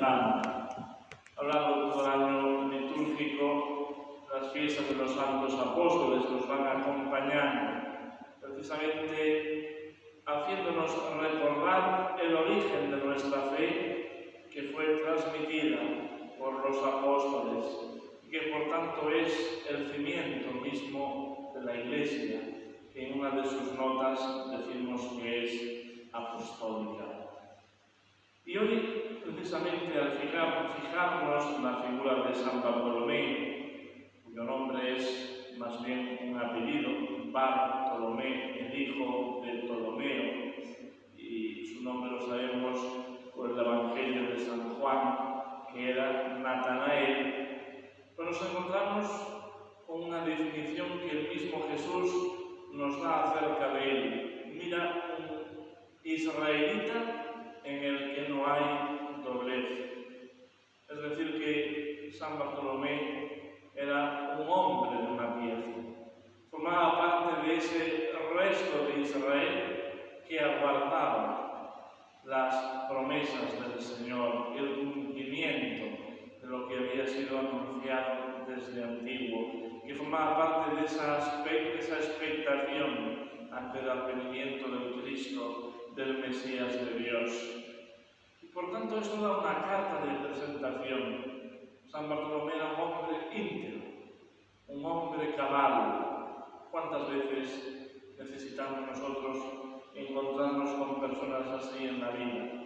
lejana, a lo largo de todo el año litúrgico, las fiestas de los santos apóstoles nos van acompañando, precisamente haciéndonos recordar el origen de nuestra fe, que fue transmitida por los apóstoles, y que por tanto es el cimiento mismo de la Iglesia, que en una de sus notas decimos que es apostólica. Y hoy, precisamente, al fijarnos en la figura de San Bartolomé, cuyo nombre es más bien un apellido, Bartolomé, el hijo de Ptolomeo, y su nombre lo sabemos por el Evangelio de San Juan, que era Natanael, pues nos encontramos con una definición que el mismo Jesús nos da acerca de él. Mira, un israelita en el que no hay doblez. Es decir, que San Bartolomé era un hombre de una pieza. Formaba parte de ese resto de Israel que aguardaba las promesas del Señor, el cumplimiento de lo que había sido anunciado desde antiguo, que formaba parte de esa expectación ante el advenimiento del Cristo, del Mesías de Dios. Y por tanto esto da una carta de presentación. San Bartolomé era un hombre íntegro, un hombre cabal. ¿Cuántas veces necesitamos nosotros encontrarnos con personas así en la vida?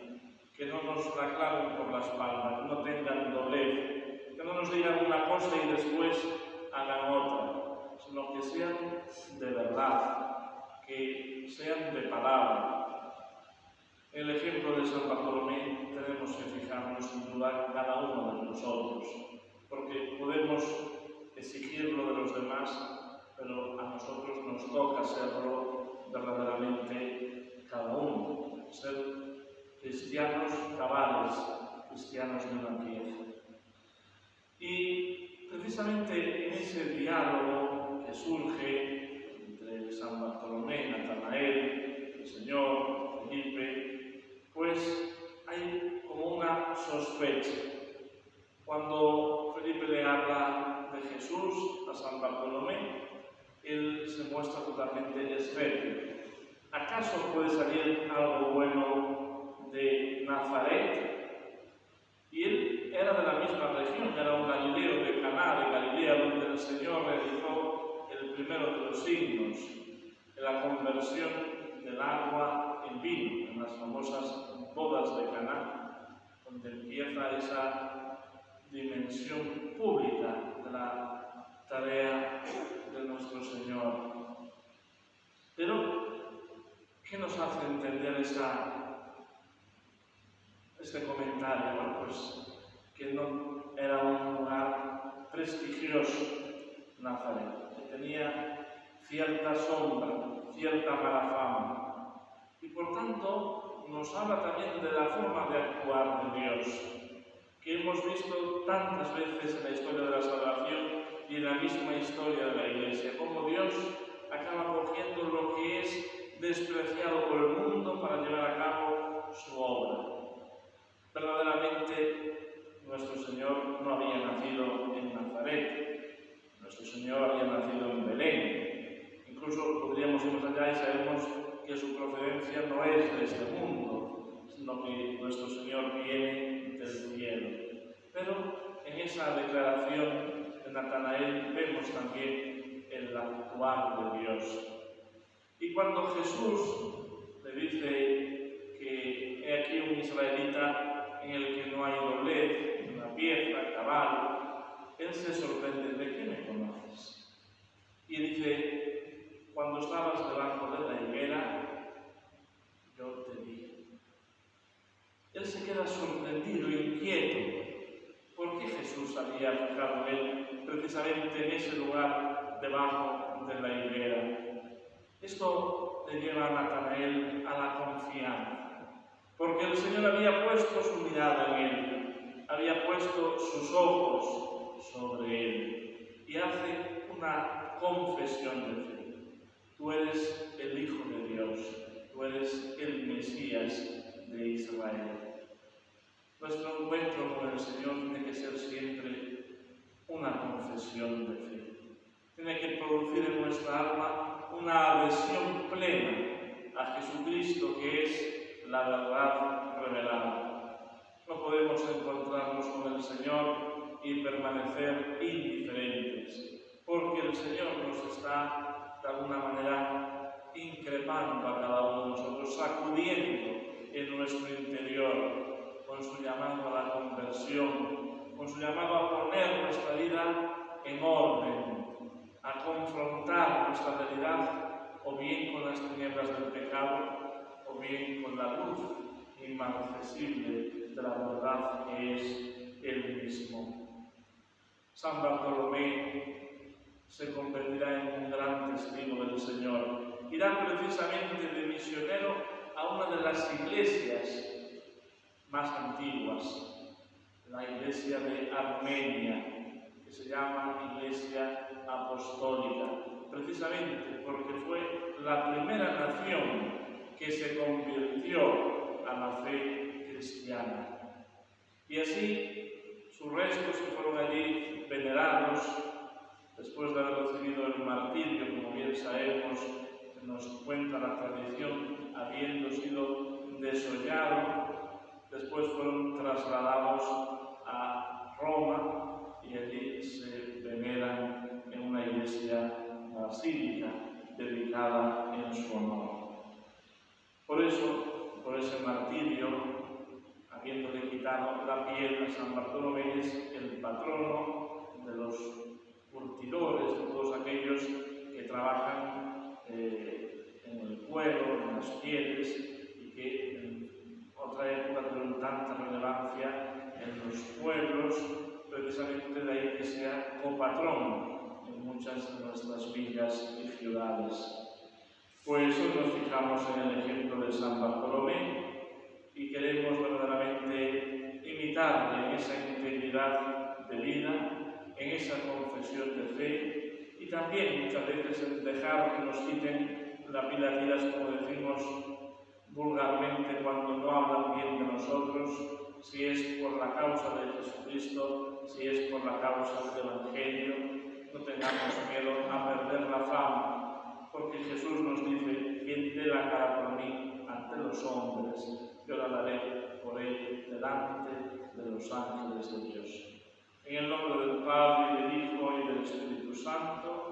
Que no nos la claven por la espalda, que no tengan doblez, que no nos digan una cosa y después hagan otra, sino que sean de verdad, que sean de palabra. En el ejemplo de San Bartolomé tenemos que fijarnos sin duda cada uno de nosotros, porque podemos exigirlo de los demás, pero a nosotros nos toca serlo verdaderamente cada uno, ser cristianos cabales, cristianos de una pieza. Y precisamente en ese diálogo que surge entre San Bartolomé, Natanael, el Señor, Felipe, pues hay como una sospecha. Cuando Felipe le habla de Jesús a San Bartolomé, él se muestra totalmente escéptico. ¿Acaso puede salir algo bueno de Nazaret? Y él era de la misma región, era un galileo de Caná, de Galilea, donde el Señor realizó el primero de los signos, de la conversión del agua en vino, en las famosas bodas de Caná, donde empieza esa dimensión pública de la tarea de nuestro Señor. Pero, ¿qué nos hace entender este comentario? Bueno, pues que no era un lugar prestigioso, Nazaret, que tenía cierta sombra, cierta mala fama. Y por tanto nos habla también de la forma de actuar de Dios, que hemos visto tantas veces en la historia de la salvación y en la misma historia de la Iglesia, cómo Dios acaba cogiendo lo que es despreciado por el mundo para llevar a cabo su obra. Verdaderamente, nuestro Señor no había nacido en Nazaret, nuestro Señor había nacido en Belén. Incluso podríamos ir más allá y sabemos que su procedencia no es de este mundo, sino que nuestro Señor viene del cielo. Pero en esa declaración de Natanael vemos también el actuar de Dios. Y cuando Jesús le dice que he aquí un israelita en el que no hay doblez, una pieza, cabal, él se sorprende: ¿de qué me conoces? Y dice: cuando estabas debajo de la higuera, yo te vi. Él se queda sorprendido, inquieto. ¿Por qué Jesús había fijado en él precisamente en ese lugar debajo de la higuera? Esto le lleva a Natanael a la confianza, porque el Señor había puesto su mirada en él, había puesto sus ojos sobre él, y hace una confesión de fe: tú eres el Hijo de Dios, tú eres el Mesías de Israel. Nuestro encuentro adhesión plena a Jesucristo, que es la verdad revelada. No podemos encontrarnos con el Señor y permanecer indiferentes, porque el Señor nos está, de alguna manera, increpando a cada uno de nosotros, sacudiendo en nuestro interior, con su llamado a la conversión, con su llamado a poner nuestra vida en orden, a confrontar nuestra realidad o bien con las tinieblas del pecado o bien con la luz inmarcesible de la verdad que es Él mismo. San Bartolomé se convertirá en un gran testigo del Señor. Irá precisamente de misionero a una de las iglesias más antiguas, la iglesia de Armenia, que se llama Iglesia Apostólica, precisamente porque fue la primera nación que se convirtió a la fe cristiana. Y así sus restos que fueron allí venerados, después de haber recibido el martirio, como bien sabemos, nos cuenta la tradición, habiendo sido desollado, después fueron trasladados a Roma y allí se veneran en una iglesia basílica dedicada en su honor. Por eso, por ese martirio, habiéndole quitado la piel a San Bartolomé, es el patrono de los curtidores, de todos aquellos que trabajan en el cuero, en las pieles, y que en otra época tuvieron tanta relevancia en los pueblos, precisamente de ahí que sea copatrón en muchas de nuestras villas y ciudades. Pues hoy nos fijamos en el ejemplo de San Bartolomé y queremos verdaderamente imitarle en esa integridad de vida, en esa confesión de fe y también muchas veces en dejar que nos quiten la pila tiras, como decimos vulgarmente cuando no hablan bien de nosotros, si es por la causa de Jesucristo, si es por la causa del Evangelio. No tengamos miedo a perder la fama, porque Jesús nos dice: quien dé la cara por mí ante los hombres, yo la daré por él delante de los ángeles de Dios. En el nombre del Padre, y del Hijo, y del Espíritu Santo.